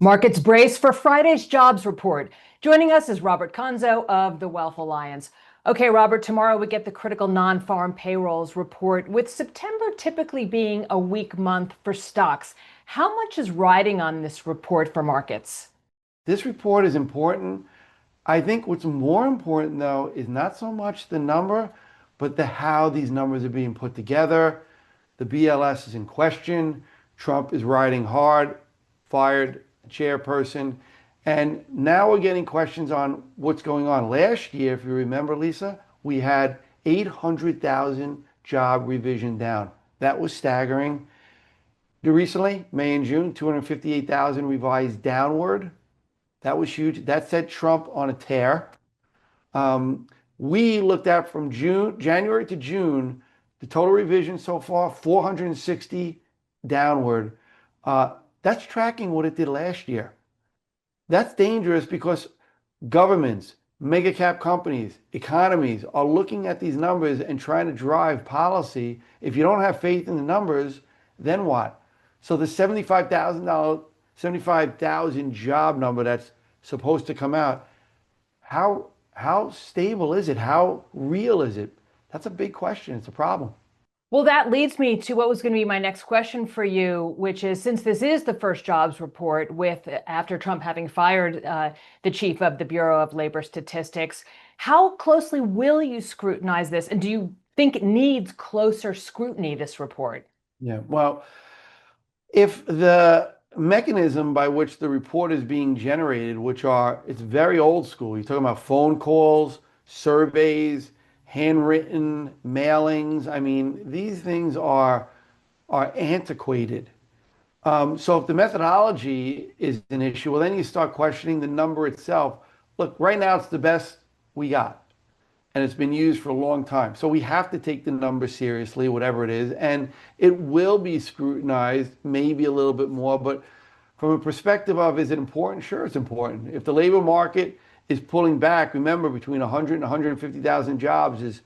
Markets brace for Friday's jobs report. Joining us is Robert Conzo of the Wealth Alliance. Okay, Robert, tomorrow we get the critical non-farm payrolls report, with September typically being a weak month for stocks. How much is riding on this report for markets? This report is important. I think what's more important, though, is not so much the number, but the how these numbers are being put together. The BLS is in question. Trump is riding hard, fired chairperson. And now we're getting questions on what's going on. Last year, if you remember, Lisa, we had 800,000 job revision down. That was staggering. Recently, May and June, 258,000 revised downward. That was huge. That set Trump on a tear. We looked at from January to June, the total revision so far, 460 downward. That's tracking what it did last year. That's dangerous because governments, mega cap companies, economies are looking at these numbers and trying to drive policy. If you don't have faith in the numbers, then what? So the $75,000 job number that's supposed to come out, how stable is it? How real is it? That's a big question. It's a problem. Well, that leads me to what was going to be my next question for you, which is, since this is the first jobs report with after Trump having fired the chief of the Bureau of Labor Statistics, how closely will you scrutinize this? And do you think it needs closer scrutiny, this report? Yeah, well, if the mechanism by which the report is being generated, it's very old school. You're talking about phone calls, surveys, handwritten mailings. I mean, these things are antiquated. So if the methodology is an issue, well, then you start questioning the number itself. Look, right now it's the best we got, and it's been used for a long time. So we have to take the number seriously, whatever it is, and it will be scrutinized, maybe a little bit more. But from a perspective of, is it important? Sure, it's important. If the labor market is pulling back, remember, between 100 and 150,000 jobs is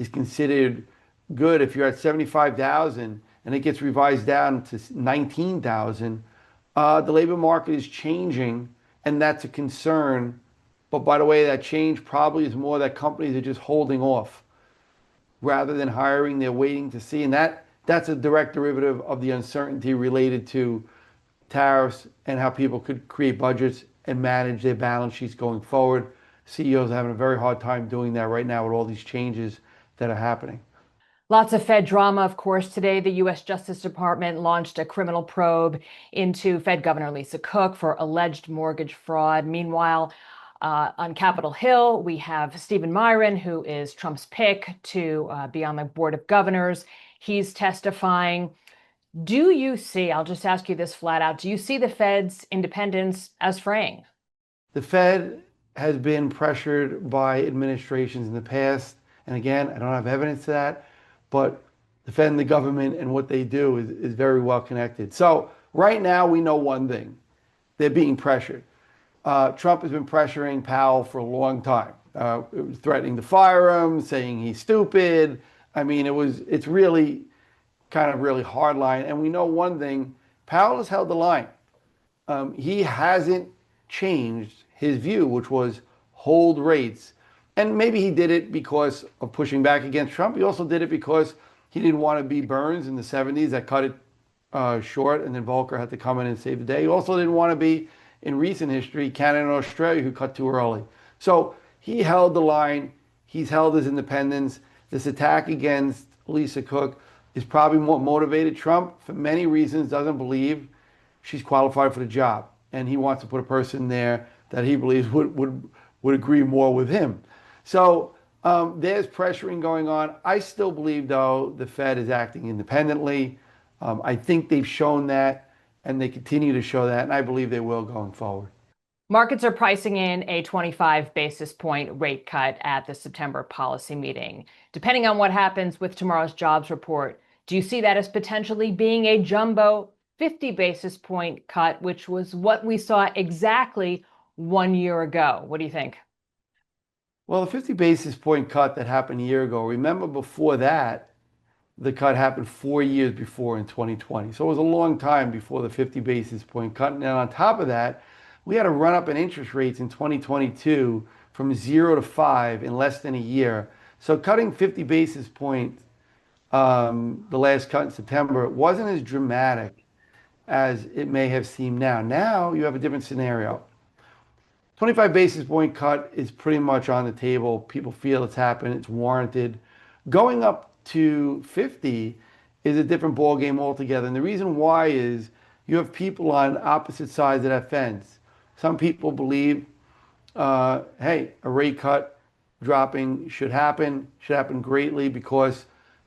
considered good. If you're at 75,000 and it gets revised down to 19,000, the labor market is changing, and that's a concern. But by the way, that change probably is more that companies are just holding off rather than hiring. They're waiting to see. And that's a direct derivative of the uncertainty related to tariffs and how people could create budgets and manage their balance sheets going forward. CEOs are having a very hard time doing that right now with all these changes that are happening. Lots of Fed drama, of course. Today, the U.S. Justice Department launched a criminal probe into Fed Governor Lisa Cook for alleged mortgage fraud. Meanwhile, on Capitol Hill, we have Stephen Miron, who is Trump's pick to be on the Board of Governors. He's testifying. Do you see, I'll just ask you this flat out, do you see the Fed's independence as fraying? The Fed has been pressured by administrations in the past. And again, I don't have evidence to that, but the Fed and the government and what they do is very well connected. So right now we know one thing: they're being pressured. Trump has been pressuring Powell for a long time, threatening to fire him, saying he's stupid. I mean, it's really kind of really hard line. And we know one thing: Powell has held the line. He hasn't changed his view, which was hold rates. And maybe he did it because of pushing back against Trump. He also did it because he didn't want to be Burns in the 70s that cut it short, and then Volcker had to come in and save the day. He also didn't want to be, in recent history, Canada and Australia, who cut too early. So he held the line. He's held his independence. This attack against Lisa Cook is probably more motivated. Trump, for many reasons, doesn't believe she's qualified for the job, and he wants to put a person there that he believes would agree more with him. So there's pressuring going on. I still believe, though, the Fed is acting independently. I think they've shown that, and they continue to show that, and I believe they will going forward. Markets are pricing in a 25 basis point rate cut at the September policy meeting. Depending on what happens with tomorrow's jobs report, do you see that as potentially being a jumbo 50 basis point cut, which was what we saw exactly 1 year ago? What do you think? Well, the 50 basis point cut that happened a year ago, remember before that, the cut happened 4 years before in 2020. So it was a long time before the 50 basis point cut. And on top of that, we had a run up in interest rates in 2022 from 0 to 5 in less than a year. So cutting 50 basis points, the last cut in September, it wasn't as dramatic as it may have seemed now. Now you have a different scenario. 25 basis point cut is pretty much on the table. People feel it's happened, it's warranted. Going up to 50 is a different ball game altogether. And the reason why is you have people on opposite sides of that fence. Some people believe, hey, a rate cut dropping should happen greatly because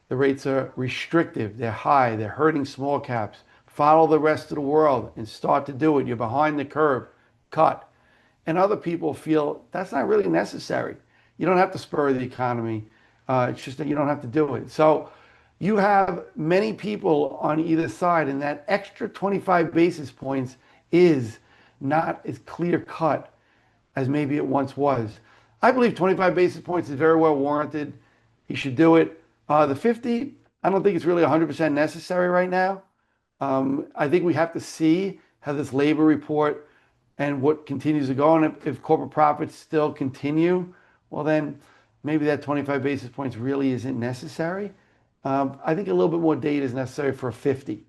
the rates are restrictive, they're high, they're hurting small caps. Follow the rest of the world and start to do it. You're behind the curve, cut. And other people feel that's not really necessary. You don't have to spur the economy. It's just that you don't have to do it. So you have many people on either side, and that extra 25 basis points is not as clear cut as maybe it once was. I believe 25 basis points is very well warranted. You should do it. The 50, I don't think it's really 100% necessary right now. I think we have to see how this labor report and what continues to go. And if corporate profits still continue, well, then maybe that 25 basis points really isn't necessary. I think a little bit more data is necessary for a 50.